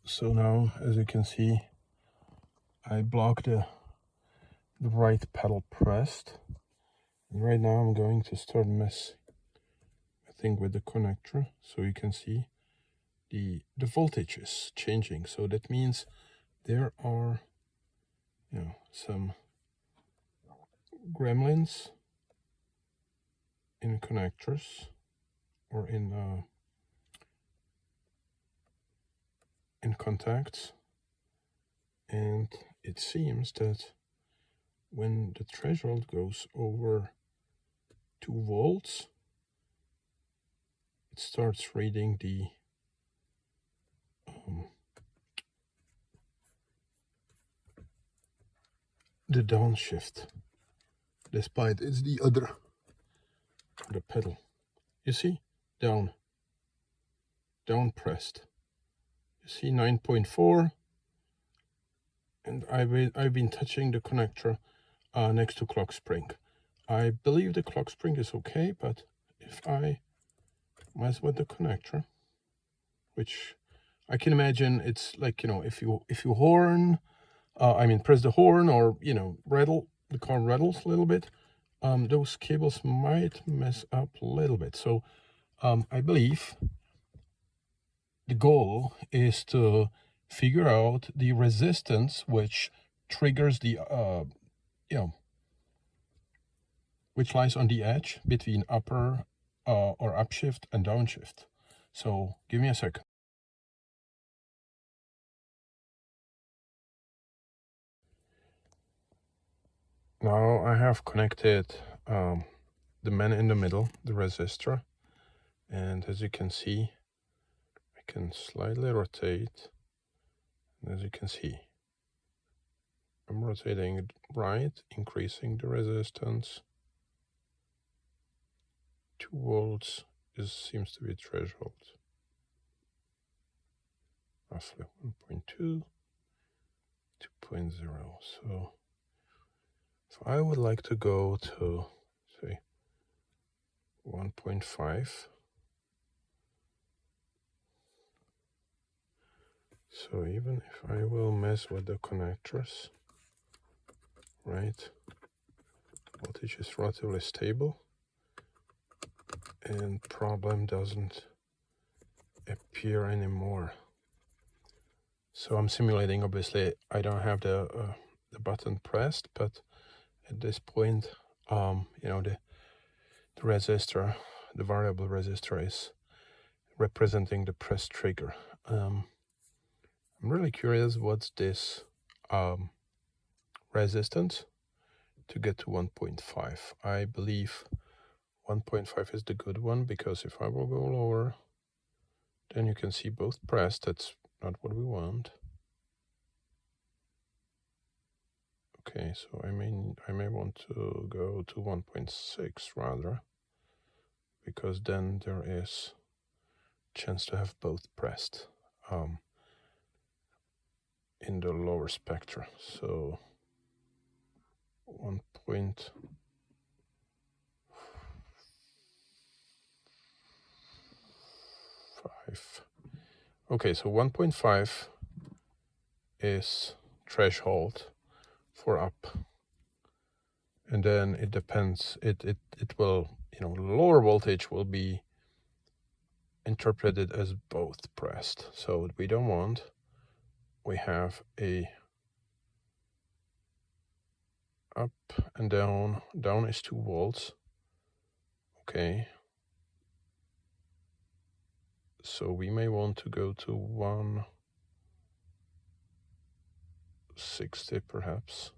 So now, as you can see, I block the right pedal pressed. And right now I'm going to start messing, I think, with the connector. So you can see the voltage is changing. So that means there are, some gremlins in connectors or in contacts. And it seems that when the threshold goes over 2 volts, it starts reading the downshift, despite it's the pedal. You see, down pressed. You see 9.4, and I've been touching the connector next to clock spring. I believe the clock spring is okay, but if I mess with the connector, which I can imagine it's like, if you horn, press the horn, or rattle, the car rattles a little bit, those cables might mess up a little bit. So I believe the goal is to figure out the resistance which triggers the which lies on the edge between upper or upshift and downshift. So give me a second. Now I have connected the man in the middle, the resistor, and as you can see, I can slightly rotate. And as you can see, I'm rotating it right, increasing the resistance. 2 volts seems to be threshold. Roughly 1.2, 2.0. So if I would like to go to, say, 1.5, so even if I will mess with the connectors, right, voltage is relatively stable and problem doesn't appear anymore. So I'm simulating, obviously I don't have the button pressed, but at this point, the resistor, the variable resistor, is representing the press trigger. I'm really curious what's this resistance to get to 1.5. I believe 1.5 is the good one, because if I will go lower, then you can see both pressed. That's not what we want. Okay, so I may want to go to 1.6 rather, because then there is chance to have both pressed in the lower spectra. So 1.5. Okay, so 1.5 is threshold for up, and then it depends. It will, lower voltage will be interpreted as both pressed. So what we don't want, we have a up and down. Down is 2 volts. Okay. So we may want to go to 160 perhaps.